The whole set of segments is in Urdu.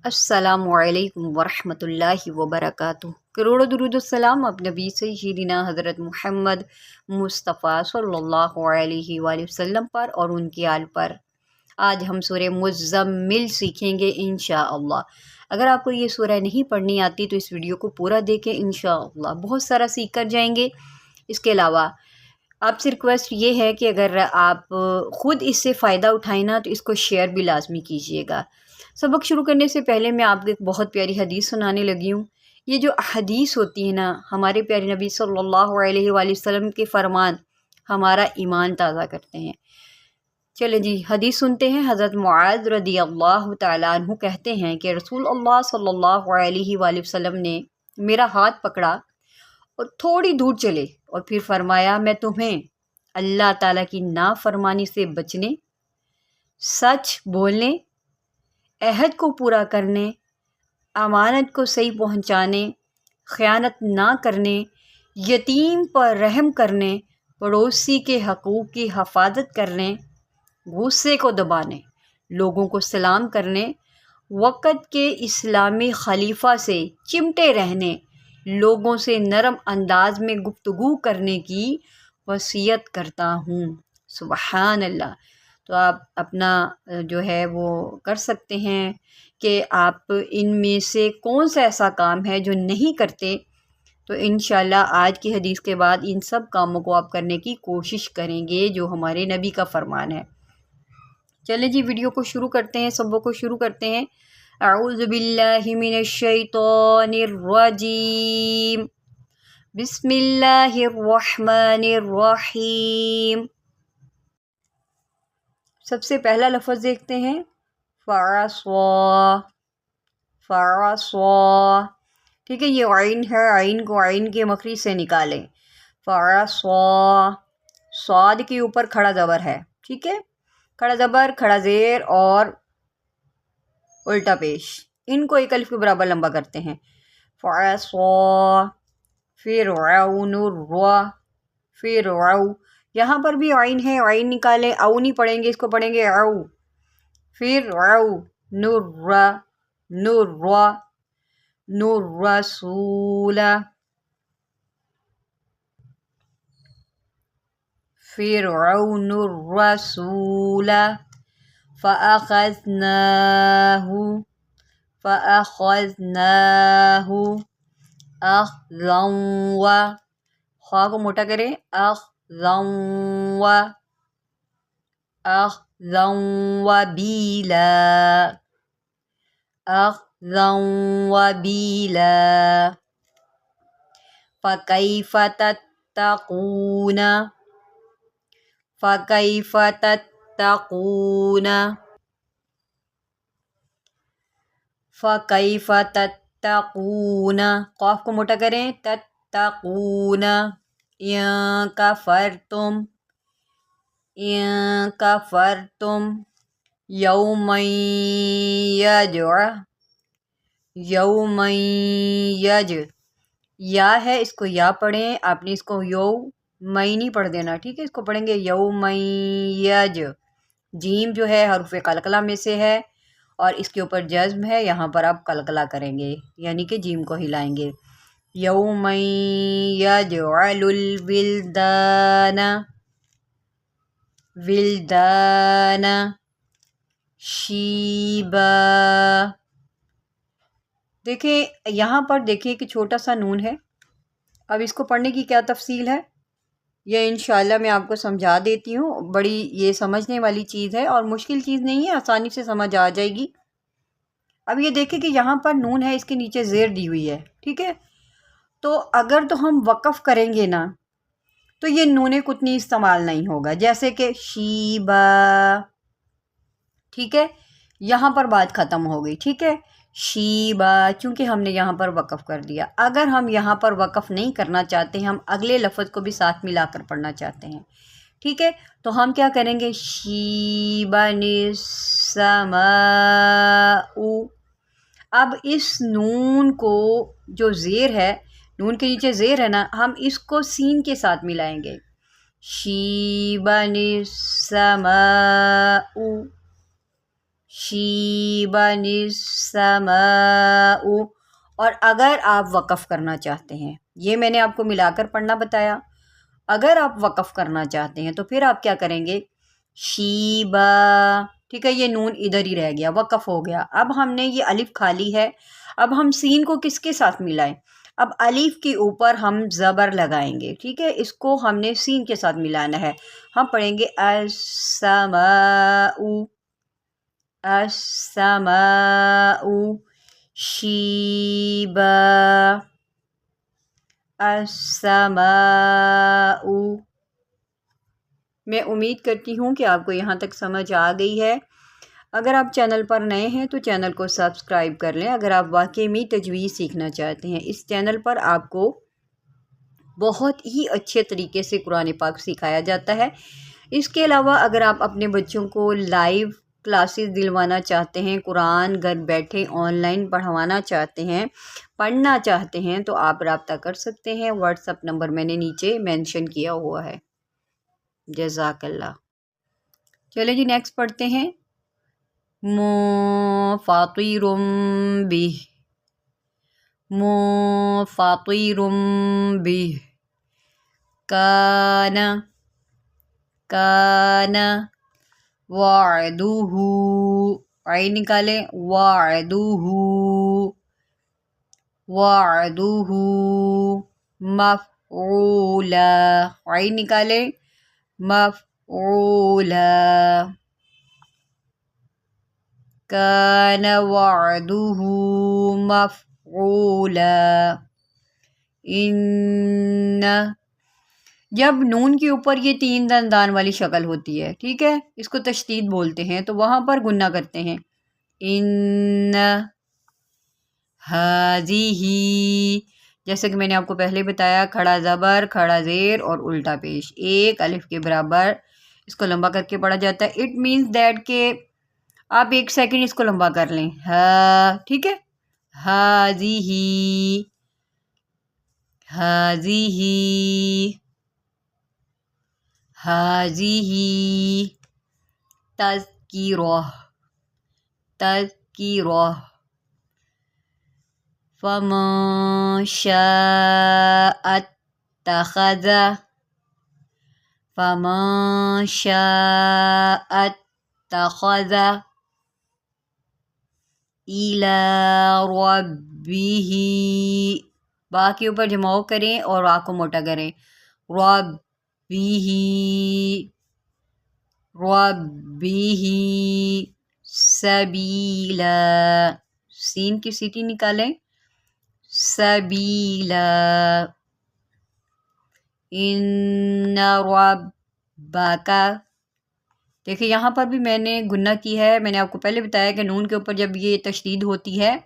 السلام علیکم ورحمۃ اللہ وبرکاتہ۔ کروڑوں درود السلام اب نبی سیدنا حضرت محمد مصطفیٰ صلی اللہ علیہ وآلہ وسلم پر اور ان کی آل پر۔ آج ہم سورہ مزمل سیکھیں گے انشاءاللہ۔ اگر آپ کو یہ سورہ نہیں پڑھنی آتی تو اس ویڈیو کو پورا دیکھیں، انشاءاللہ بہت سارا سیکھ کر جائیں گے۔ اس کے علاوہ آپ سے ریکویسٹ یہ ہے کہ اگر آپ خود اس سے فائدہ اٹھائیں نا تو اس کو شیئر بھی لازمی کیجیے گا۔ سبق شروع کرنے سے پہلے میں آپ کو ایک بہت پیاری حدیث سنانے لگی ہوں۔ یہ جو حدیث ہوتی ہے نا، ہمارے پیارے نبی صلی اللہ علیہ وآلہ وسلم کے فرمان ہمارا ایمان تازہ کرتے ہیں۔ چلیں جی حدیث سنتے ہیں۔ حضرت معاذ رضی اللہ تعالیٰ عنہ کہتے ہیں کہ رسول اللہ صلی اللہ علیہ وآلہ وسلم نے میرا ہاتھ پکڑا اور تھوڑی دور چلے اور پھر فرمایا، میں تمہیں اللہ تعالیٰ کی نافرمانی سے بچنے، سچ بولنے، عہد کو پورا کرنے، امانت کو صحیح پہنچانے، خیانت نہ کرنے، یتیم پر رحم کرنے، پڑوسی کے حقوق کی حفاظت کرنے، غصے کو دبانے، لوگوں کو سلام کرنے، وقت کے اسلامی خلیفہ سے چمٹے رہنے، لوگوں سے نرم انداز میں گفتگو کرنے کی وصیت کرتا ہوں۔ سبحان اللہ۔ تو آپ اپنا جو ہے وہ کر سکتے ہیں کہ آپ ان میں سے کون سا ایسا کام ہے جو نہیں کرتے، تو انشاءاللہ آج کی حدیث کے بعد ان سب کاموں کو آپ کرنے کی کوشش کریں گے جو ہمارے نبی کا فرمان ہے۔ چلیں جی ویڈیو کو شروع کرتے ہیں، سبق کو شروع کرتے ہیں۔ اعوذ باللہ من الشیطان الرجیم، بسم اللہ الرحمن الرحیم۔ سب سے پہلا لفظ دیکھتے ہیں، فعصا، فعصا، ٹھیک ہے، یہ عین ہے، عین کو عین کے مخرج سے نکالیں۔ فعصا، صاد کے اوپر کھڑا زبر ہے، ٹھیک ہے، کھڑا زبر، کھڑا زیر اور الٹا پیش، ان کو ایک الف کے برابر لمبا کرتے ہیں۔ فعصا، فرعون الرا، فرعو، یہاں پر بھی عین ہے، عین نکالیں، او نہیں پڑھیں گے، اس کو پڑھیں گے او۔ فرعو، نرا، نرا، نرسول، فرعون الرسول، فأخذناه، فأخذناه، أخذا، خواہ کو موٹا کریں، أخذا، أخذا وبیلا، أخذا وبیلا، فكيف تتقون، فكيف تتقون، فكيف تتقون، قاف کو موٹا کریں، تتقون، ان کفرتم، ان کفرتم، یوما یجع، یوما یج، یا ہے اس کو یا پڑھیں، آپ نے اس کو یو مئی نہیں پڑھ دینا، ٹھیک ہے، اس کو پڑھیں گے یوما یج، جیم جو ہے حروف قلقلہ میں سے ہے اور اس کے اوپر جزم ہے، یہاں پر آپ قلقلہ کریں گے یعنی کہ جیم کو ہلائیں گے۔ یوما یجعل الولدان، ولدان، شیبا، دیکھیں یہاں پر دیکھیں کہ چھوٹا سا نون ہے، اب اس کو پڑھنے کی کیا تفصیل ہے یہ انشاءاللہ میں آپ کو سمجھا دیتی ہوں، بڑی یہ سمجھنے والی چیز ہے اور مشکل چیز نہیں ہے، آسانی سے سمجھ آ جائے گی۔ اب یہ دیکھیں کہ یہاں پر نون ہے، اس کے نیچے زیر دی ہوئی ہے، ٹھیک ہے، تو اگر تو ہم وقف کریں گے نا تو یہ نون قطنی استعمال نہیں ہوگا، جیسے کہ شیبا، ٹھیک ہے، یہاں پر بات ختم ہو گئی، ٹھیک ہے، شیبا، چونکہ ہم نے یہاں پر وقف کر دیا۔ اگر ہم یہاں پر وقف نہیں کرنا چاہتے ہیں، ہم اگلے لفظ کو بھی ساتھ ملا کر پڑھنا چاہتے ہیں، ٹھیک ہے، تو ہم کیا کریں گے، شیبن السماء، اب اس نون کو جو زیر ہے، نون کے نیچے زیر ہے نا، ہم اس کو سین کے ساتھ ملائیں گے، شیبن السماء، شیبن السماء. اور اگر آپ وقف کرنا چاہتے ہیں، یہ میں نے آپ کو ملا کر پڑھنا بتایا، اگر آپ وقف کرنا چاہتے ہیں تو پھر آپ کیا کریں گے؟ شیبا. ٹھیک ہے، یہ نون ادھر ہی رہ گیا، وقف ہو گیا. اب ہم نے یہ الف کھا لی ہے، اب ہم سین کو کس کے ساتھ ملائیں؟ اب الف کے اوپر ہم زبر لگائیں گے. ٹھیک ہے، اس کو ہم نے سین کے ساتھ ملانا ہے. ہم پڑھیں گے السماء، السماء شیبا، السماء. میں امید کرتی ہوں کہ آپ کو یہاں تک سمجھ آ گئی ہے. اگر آپ چینل پر نئے ہیں تو چینل کو سبسکرائب کر لیں. اگر آپ واقعی میں تجوید سیکھنا چاہتے ہیں، اس چینل پر آپ کو بہت ہی اچھے طریقے سے قرآن پاک سکھایا جاتا ہے. اس کے علاوہ اگر آپ اپنے بچوں کو لائیو کلاسز دلوانا چاہتے ہیں، قرآن گھر بیٹھے آن لائن پڑھوانا چاہتے ہیں، پڑھنا چاہتے ہیں، تو آپ رابطہ کر سکتے ہیں. واٹس ایپ نمبر میں نے نیچے مینشن کیا ہوا ہے. جزاک اللہ. چلیں جی نیکسٹ پڑھتے ہیں. منفطر بہ، منفطر بہ. کان، کان وعدہ، عین نکالیں، وعدہ، وعدہ مفعولا، عین نکالیں، مفعولا. کان وعدہ مفعولا. ان، جب نون کے اوپر یہ تین دندان والی شکل ہوتی ہے، ٹھیک ہے، اس کو تشدید بولتے ہیں، تو وہاں پر گنہ کرتے ہیں. ان ہذہ، جیسے کہ میں نے آپ کو پہلے بتایا، کھڑا زبر، کھڑا زیر اور الٹا پیش ایک الف کے برابر اس کو لمبا کر کے پڑھا جاتا ہے. اٹ مینس دیٹ کہ آپ ایک سیکنڈ اس کو لمبا کر لیں. ٹھیک ہے، ہذہ، ہذہ، ہذہ تذکرہ، تذکرہ. فمن شاء اتخذ، فمن شاء اتخذ الی ربہ. با کے اوپر جماؤ کریں اور را کو موٹا کریں. ربہ، ربہ سبیلا، سین کی سیٹی نکالیں، سبیلا. ان ربک، دیکھیں یہاں پر بھی میں نے گنہ کی ہے. میں نے آپ کو پہلے بتایا کہ نون کے اوپر جب یہ تشدید ہوتی ہے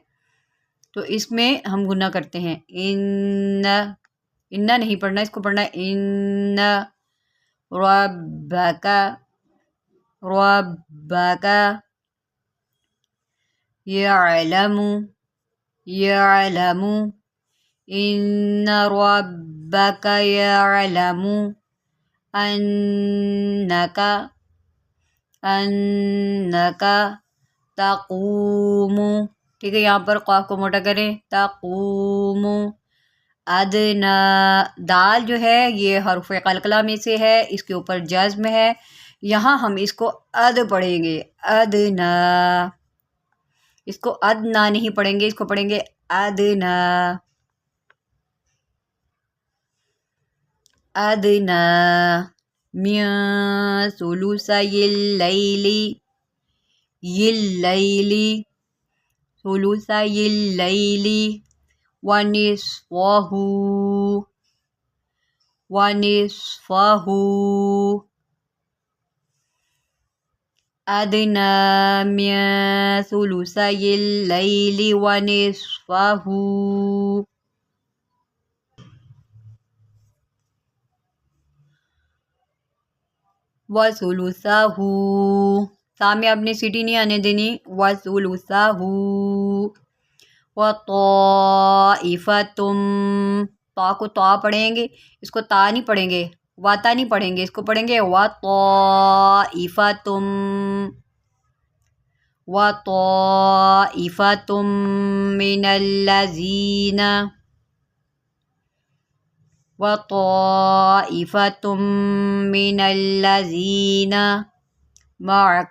تو اس میں ہم گنہ کرتے ہیں. ان نہیں پڑھنا، اس کو پڑھنا ہے ان ربک، ربک یعلم، یعلم. ان ربک یعلم انک، انک تقوم. ٹھیک ہے، یہاں پر قاف کو موٹا کریں، تقوم. ادنا، دال جو ہے یہ حرف قلقلہ میں سے ہے، اس کے اوپر جزم ہے، یہاں ہم اس کو اد پڑھیں گے، ادنا. اس کو ادنا نہیں پڑھیں گے، اس کو پڑھیں گے ادنا، ادنا. من ثلثی اللیل، اللیل، ثلثی اللیل ونصفہ، ونصفہ. ادنا من ثلثی اللیل ونصفہ وثلثہ. سامنے آپ نے سیٹی نہیں آنے دینی، وثلثہ. وطائفۃ، تا کو تا پڑھیں گے، اس کو تا نہیں پڑھیں گے، واتا نہیں پڑھیں گے، اس کو پڑھیں گے وطائفۃ. وَطَائِفَةٌ مِّنَ الَّذِينَ معك.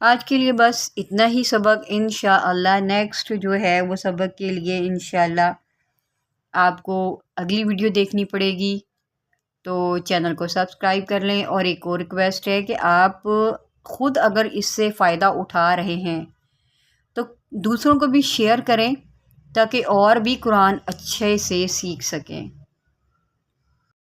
آج کے لیے بس اتنا ہی سبق. انشاءاللہ نیکسٹ جو ہے وہ سبق کے لیے انشاءاللہ آپ کو اگلی ویڈیو دیکھنی پڑے گی، تو چینل کو سبسکرائب کر لیں. اور ایک اور ریکویسٹ ہے کہ آپ خود اگر اس سے فائدہ اٹھا رہے ہیں تو دوسروں کو بھی شیئر کریں تاکہ اور بھی قرآن اچھے سے سیکھ سکیں.